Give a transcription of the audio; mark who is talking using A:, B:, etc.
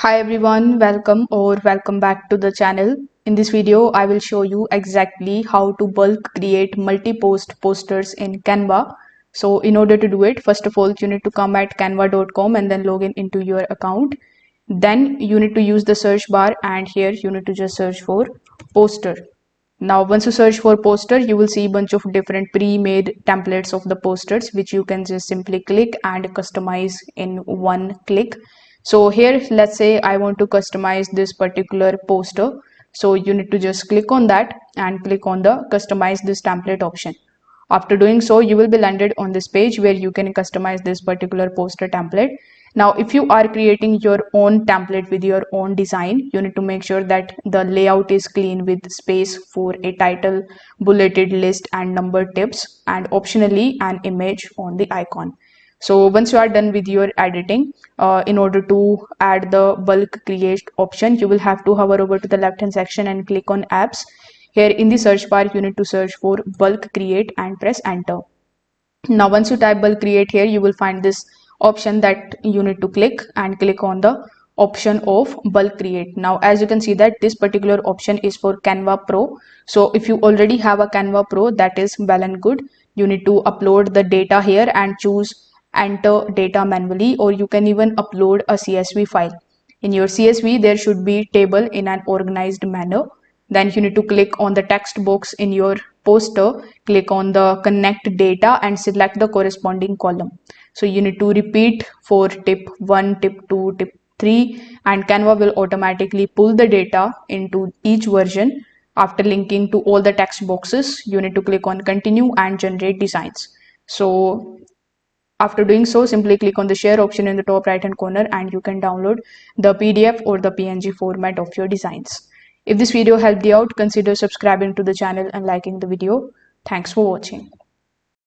A: Hi everyone, welcome back to the channel. In this video, I will show you exactly how to bulk create multi-post posters in Canva. So in order to do it, first of all, you need to come at canva.com and then log in into your account. Then you need to use the search bar and here you need to just search for poster. Now, once you search for poster, you will see a bunch of different pre-made templates of the posters, which you can just simply click and customize in one click. So here, let's say I want to customize this particular poster. So you need to just click on that and click on the customize this template option. After doing so, you will be landed on this page where you can customize this particular poster template. Now, if you are creating your own template with your own design, you need to make sure that the layout is clean with space for a title, bulleted list and numbered tips, and optionally an image on the icon. So once you are done with your editing, in order to add the bulk create option, you will have to hover over to the left hand section and click on apps. Here in the search bar, you need to search for bulk create and press enter. Now, once you type bulk create here, you will find this option that you need to click and click on the option of bulk create. Now, as you can see that this particular option is for Canva Pro. So if you already have a Canva Pro, that is well and good. You need to upload the data here and choose enter data manually, or you can even upload a CSV file. In your CSV, there should be table in an organized manner. Then you need to click on the text box in your poster, click on the connect data and select the corresponding column. So you need to repeat for tip 1, tip 2, tip 3, and Canva will automatically pull the data into each version. After linking to all the text boxes, you need to click on continue and generate designs. So after doing so, simply click on the share option in the top right hand corner and you can download the PDF or the PNG format of your designs. If this video helped you out, consider subscribing to the channel and liking the video. Thanks for watching.